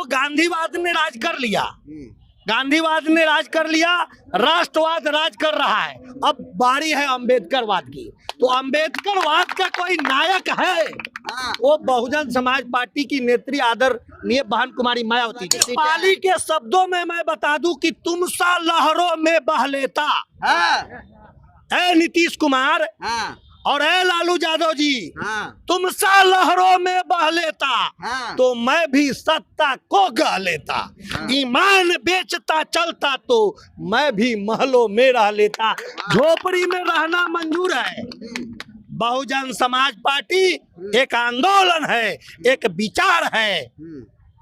तो गांधीवाद ने राज कर लिया, गांधीवाद ने राज कर लिया, राष्ट्रवाद राज कर रहा है। अब बारी है अंबेडकरवाद की। तो अंबेडकरवाद का कोई नायक है, वो बहुजन समाज पार्टी की नेत्री आदरणीय बहन कुमारी मायावती जी। पाली के शब्दों में मैं बता दूं कि तुम सा लहरों में बह लेता है नीतीश कुमार और है लालू यादव जी, तुम सा लहरों में बह लेता तो मैं भी सत्ता को गह लेता, ईमान बेचता चलता तो मैं भी महलों में रह लेता। झोपड़ी में रहना मंजूर है। बहुजन समाज पार्टी एक आंदोलन है, एक विचार है,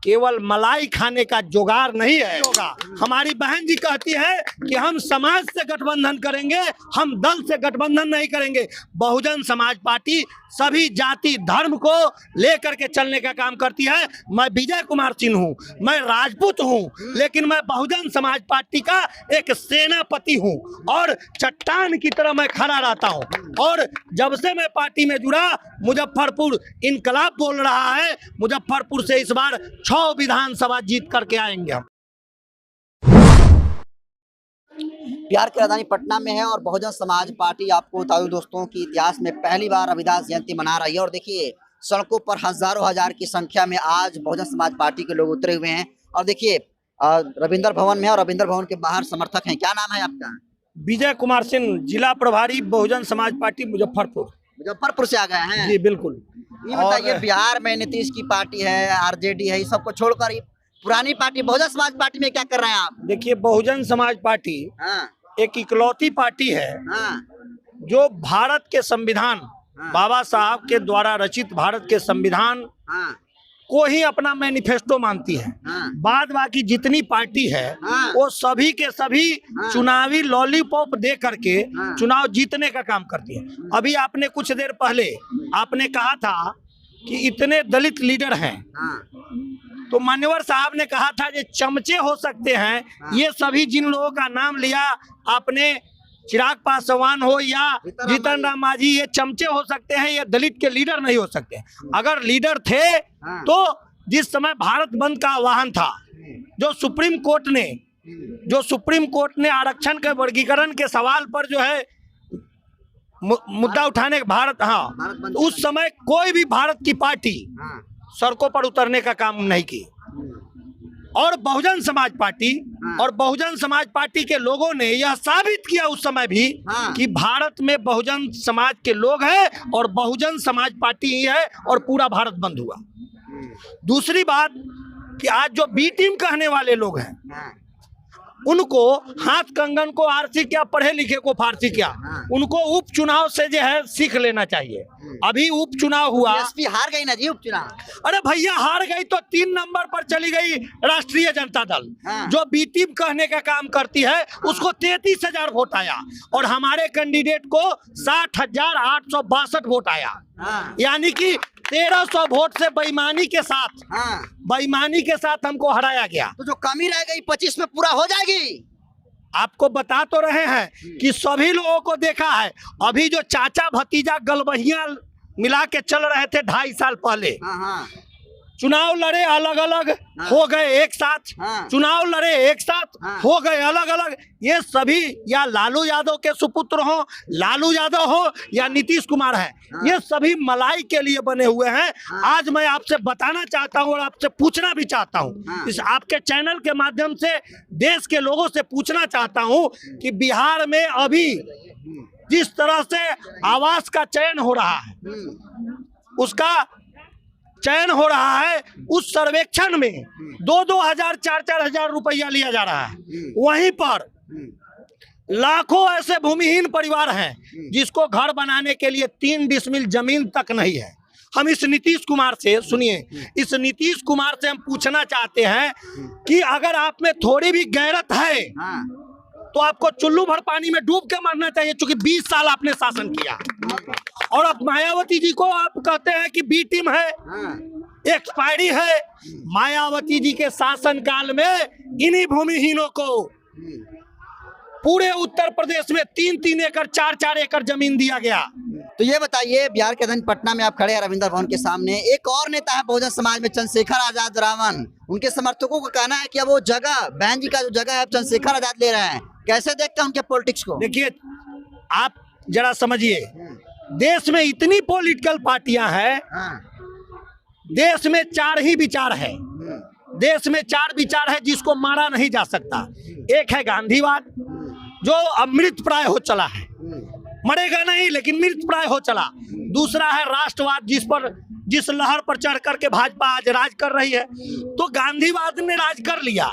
केवल मलाई खाने का जुगाड़ नहीं है। हमारी बहन जी कहती है कि हम समाज से गठबंधन करेंगे, हम दल से गठबंधन नहीं करेंगे। बहुजन समाज पार्टी सभी जाति धर्म को लेकर के चलने का काम करती है। मैं विजय कुमार सिंह हूँ, मैं राजपूत हूँ, लेकिन मैं बहुजन समाज पार्टी का एक सेनापति हूँ और चट्टान की तरह मैं खड़ा रहता हूँ। और जब से मैं पार्टी में जुड़ा, मुजफ्फरपुर इनकलाब बोल रहा है। मुजफ्फरपुर से इस बार 6 विधानसभा जीत करके आएंगे हम। बिहार की राजधानी पटना में है और बहुजन समाज पार्टी, आपको बता दूं दोस्तों की इतिहास में पहली बार रविदास जयंती मना रही है। और देखिए सड़कों पर हजारों हजार की संख्या में आज बहुजन समाज पार्टी के लोग उतरे हुए हैं। और देखिए रविंद्र भवन में और रविंद्र भवन के बाहर समर्थक हैं। क्या नाम है आपका? विजय कुमार सिंह, जिला प्रभारी बहुजन समाज पार्टी मुजफ्फरपुर। मुजफ्फरपुर से आ गए हैं जी बिल्कुल। ये बताइए, बिहार में नीतीश की पार्टी है, आरजेडी है, ये सबको छोड़कर पुरानी पार्टी बहुजन समाज पार्टी में क्या कर रहे हैं आप? देखिए बहुजन समाज पार्टी एक इकलौती पार्टी है जो भारत के संविधान, बाबा साहब के द्वारा रचित भारत के संविधान को ही अपना मैनिफेस्टो मानती है। बाद बाकी जितनी पार्टी है वो सभी के सभी चुनावी लॉलीपॉप दे करके चुनाव जीतने का काम करती है। अभी आपने कुछ देर पहले आपने कहा था कि इतने दलित लीडर हैं, तो मान्यवर साहब ने कहा था ये चमचे हो सकते हैं। ये सभी जिन लोगों का नाम लिया आपने, चिराग पासवान हो या जीतन राम मांझी, ये चमचे हो सकते हैं, ये दलित के लीडर नहीं हो सकते। अगर लीडर थे तो जिस समय भारत बंद का आह्वान था, जो सुप्रीम कोर्ट ने आरक्षण के वर्गीकरण के सवाल पर जो है मुद्दा उठाने उस समय कोई भी भारत की पार्टी सड़कों पर उतरने का काम नहीं की। और बहुजन समाज पार्टी के लोगों ने यह साबित किया उस समय भी कि भारत में बहुजन समाज के लोग हैं और बहुजन समाज पार्टी ही है और पूरा भारत बंद हुआ। दूसरी बात कि आज जो बी टीम कहने वाले लोग हैं, उनको हाथ कंगन को आरसी क्या, पढ़े लिखे को फारसी क्या, उनको उपचुनाव से जो है सीख लेना चाहिए। अभी उपचुनाव हुआ, बीएसपी हार गई ना जी उपचुनाव। अरे भैया हार गई तो 3 नंबर पर चली गई राष्ट्रीय जनता दल। जो बी टीम कहने का काम करती है उसको 33,000 वोट आया और हमारे कैंडिडेट को 60,862 वोट आया। यानी कि 1300 वोट से बेईमानी के साथ हमको हराया गया। तो जो कमी रह गई 25 में पूरा हो जाएगी। आपको बता तो रहे हैं कि सभी लोगों को देखा है। अभी जो चाचा भतीजा गलबहिया मिला के चल रहे थे 2.5 साल पहले, चुनाव लड़े अलग अलग हो गए एक साथ, चुनाव लड़े एक साथ हो गए अलग अलग। ये सभी या लालू यादव के सुपुत्र हो, लालू यादव हो या नीतीश कुमार है, ये सभी मलाई के लिए बने हुए हैं। आज मैं आपसे बताना चाहता हूं और आपसे पूछना भी चाहता हूं, इस आपके चैनल के माध्यम से देश के लोगों से पूछना चाहता हूं कि बिहार में अभी जिस तरह से आवास का चयन हो रहा है, उसका चयन हो रहा है, उस सर्वेक्षण में 2-2 हजार 4-4 हजार रुपया लिया जा रहा है। वहीं पर लाखों ऐसे भूमिहीन परिवार हैं जिसको घर बनाने के लिए 3 डिसमिल जमीन तक नहीं है। हम इस नीतीश कुमार से, सुनिए, इस नीतीश कुमार से हम पूछना चाहते हैं कि अगर आप में थोड़ी भी गैरत है तो आपको चुल्लू भर पानी में डूब के मरना चाहिए, क्योंकि 20 साल आपने शासन किया। और अब मायावती जी को आप कहते हैं कि बी टीम है, एक्सपायरी है। मायावती जी के शासन काल में इन्हीं भूमिहीनों को पूरे उत्तर प्रदेश में 3-3 एकड़ 4-4 एकड़ जमीन दिया गया। तो ये बताइए, बिहार के राजधानी पटना में आप खड़े हैं रविंद्र भवन के सामने, एक और नेता है बहुजन समाज में चंद्रशेखर आजाद रावण, उनके समर्थकों का कहना है कि अब वो जगह बहन जी का जो जगह है अब चंद्रशेखर आजाद ले रहे हैं। कैसे देखते हैं उनके पॉलिटिक्स को? देखिए, आप जरा समझिए, देश में इतनी पॉलिटिकल पार्टियां हैं, देश में 4 ही विचार है, देश में 4 विचार है जिसको मारा नहीं जा सकता। एक है गांधीवाद, जो अब मृत प्राय हो चला है, मरेगा नहीं लेकिन मृत प्राय हो चला। दूसरा है राष्ट्रवाद, जिस लहर पर चढ़ करके भाजपा आज राज कर रही है। तो गांधीवाद ने राज कर लिया,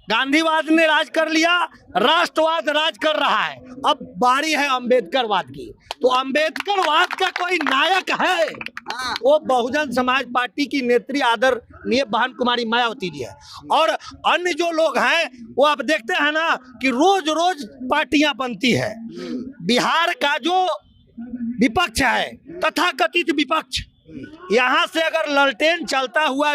गांधीवाद ने राज कर लिया, राष्ट्रवाद राज कर रहा है। अब बारी है अम्बेडकरवाद की। तो अम्बेडकरवाद का कोई नायक है, वो बहुजन समाज पार्टी की नेत्री आदरणीय बहन कुमारी मायावती जी है। और अन्य जो लोग हैं वो आप देखते हैं ना कि रोज रोज पार्टियां बनती है। बिहार का जो विपक्ष है, तथाकथित विपक्ष, यहाँ से अगर ललटेन चलता हुआ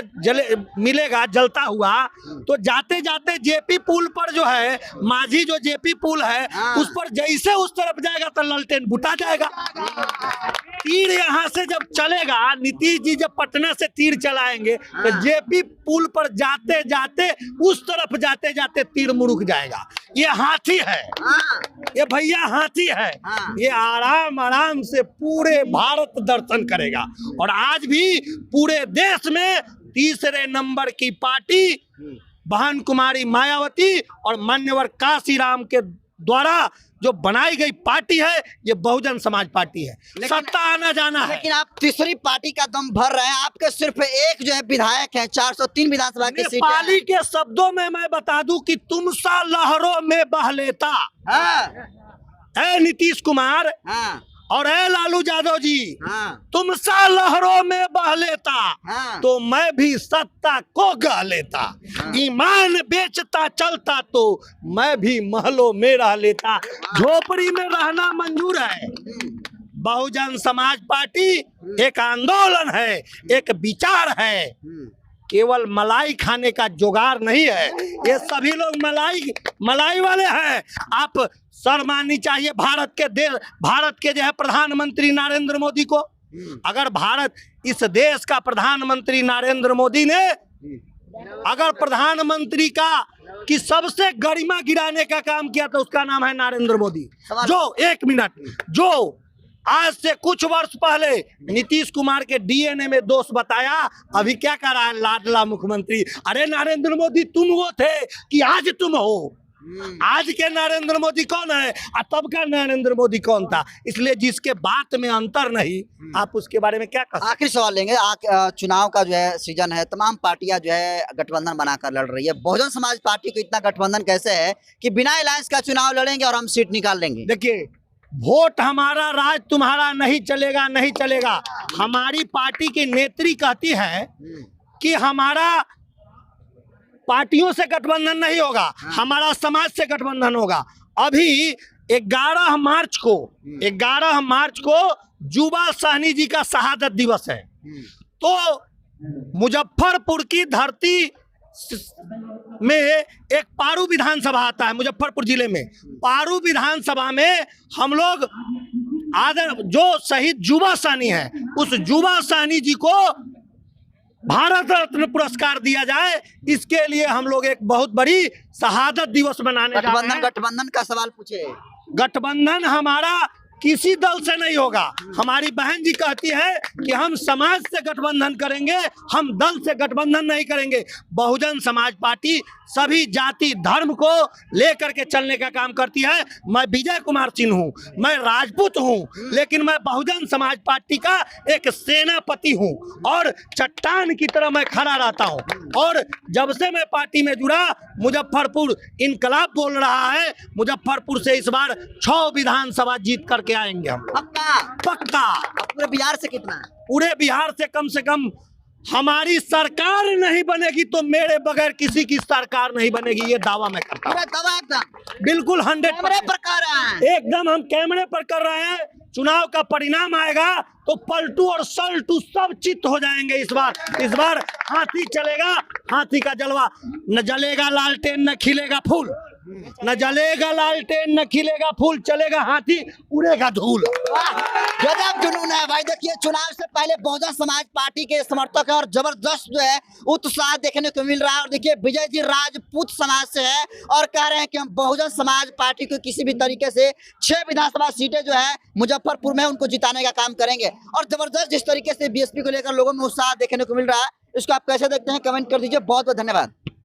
मिलेगा जलता हुआ, तो जाते जाते जेपी पुल पर जो है, माझी जो जेपी पुल है, उस पर जैसे उस तरफ जाएगा तो ललटेन बुता जाएगा। तीर यहाँ से जब चलेगा, नीतीश जी जब पटना से तीर चलाएंगे तो जेपी पुल पर जाते जाते उस तरफ जाते जाते तीर मुड़क जाएगा। ये हाथी है, ये भैया हाथी है, ये आराम आराम से पूरे भारत दर्शन करेगा। और आज भी पूरे देश में तीसरे नंबर की पार्टी बहन कुमारी मायावती और मान्यवर काशीराम के द्वारा जो बनाई गई पार्टी है, ये बहुजन समाज पार्टी है। सत्ता आना जाना है। लेकिन आप तीसरी पार्टी का दम भर रहे हैं, आपके सिर्फ एक जो है विधायक है, 403 विधानसभा की सीटें। नेपाली के शब्दों में मैं बता दूं कि तुम सा लहरों में बह लेता, ऐ नीतीश कुमार और ऐ लालू यादव जी, तुम सा लहरों में बह लेता तो मैं भी सत्ता को गह लेता। ईमान बेचता चलता तो मैं भी महलों में रह लेता। झोपड़ी में रहना मंजूर है। बहुजन समाज पार्टी एक आंदोलन है, एक विचार है, केवल मलाई खाने का जुगाड़ नहीं है। ये सभी लोग मलाई वाले हैं। आप सर माननी चाहिए भारत के जो है प्रधानमंत्री नरेंद्र मोदी को। अगर इस देश का प्रधानमंत्री नरेंद्र मोदी ने अगर प्रधानमंत्री की सबसे गरिमा गिराने का काम किया तो उसका नाम है नरेंद्र मोदी। जो आज से कुछ वर्ष पहले नीतीश कुमार के डीएनए में दोष बताया, अभी क्या कर रहा है लाडला मुख्यमंत्री। अरे नरेंद्र मोदी तुम वो थे कि आज तुम हो। आज के नरेंद्र मोदी कौन है और तब का नरेंद्र मोदी कौन था। इसलिए जिसके बात में अंतर नहीं, आप उसके बारे में क्या कहें। आखिरी सवाल लेंगे। चुनाव का जो है सीजन है, तमाम पार्टियां जो है गठबंधन बनाकर लड़ रही है। बहुजन समाज पार्टी को इतना गठबंधन कैसे है कि बिना अलायंस का चुनाव लड़ेंगे और हम सीट निकाल लेंगे? देखिए, वोट हमारा राज तुम्हारा नहीं चलेगा, नहीं चलेगा। हमारी पार्टी की नेत्री कहती है कि हमारा पार्टियों से गठबंधन नहीं होगा, हमारा समाज से गठबंधन होगा। अभी 11 मार्च को जुबा साहनी जी का शहादत दिवस है। तो मुजफ्फरपुर की धरती में एक पारू विधानसभा आता है, मुजफ्फरपुर जिले में पारू विधानसभा में हम लोग जो शहीद जुबा साहनी है, उस जुबा साहनी जी को भारत रत्न पुरस्कार दिया जाए, इसके लिए हम लोग एक बहुत बड़ी शहादत दिवस मनाने जा रहे हैं। गठबंधन का सवाल पूछे। गठबंधन हमारा किसी दल से नहीं होगा। हमारी बहन जी कहती है कि हम समाज से गठबंधन करेंगे, हम दल से गठबंधन नहीं करेंगे। बहुजन समाज पार्टी सभी जाति धर्म को लेकर के चलने का काम करती है। मैं विजय कुमार सिंह हूँ, मैं राजपूत हूँ, लेकिन मैं बहुजन समाज पार्टी का एक सेनापति हूँ और चट्टान की तरह मैं खड़ा रहता हूँ। और जब से मैं पार्टी में जुड़ा, मुजफ्फरपुर इनकलाब बोल रहा है। मुजफ्फरपुर से इस बार 6 विधानसभा जीत करके आएंगे हम, पक्का। पूरे बिहार से कितना? पूरे बिहार से कम हमारी सरकार नहीं बनेगी तो मेरे बगैर किसी की सरकार नहीं बनेगी, ये दावा मैं करता हूँ। बिल्कुल 100% एकदम हम कैमरे पर कर रहे हैं। चुनाव का परिणाम आएगा तो पलटू और सल्टू सब चित्त हो जाएंगे। इस बार हाथी चलेगा, हाथी का जलवा, न जलेगा लालटेन न खिलेगा फूल। न जलेगा लालटेन, न खिलेगा फूल, चलेगा हाथी, उड़ेगा धूल। गजब जुनून है भाई। देखिए, चुनाव से पहले बहुजन समाज पार्टी के समर्थक है और जबरदस्त जो है उत्साह देखने को मिल रहा है। और देखिए, विजय जी राजपूत समाज से है और कह रहे हैं कि हम बहुजन समाज पार्टी को किसी भी तरीके से 6 विधानसभा सीटें जो है मुजफ्फरपुर में उनको जिताने का काम करेंगे। और जबरदस्त जिस तरीके से बीएसपी को लेकर लोगों में उत्साह देखने को मिल रहा है, इसको आप कैसे देखते हैं, कमेंट कर दीजिए। बहुत बहुत धन्यवाद।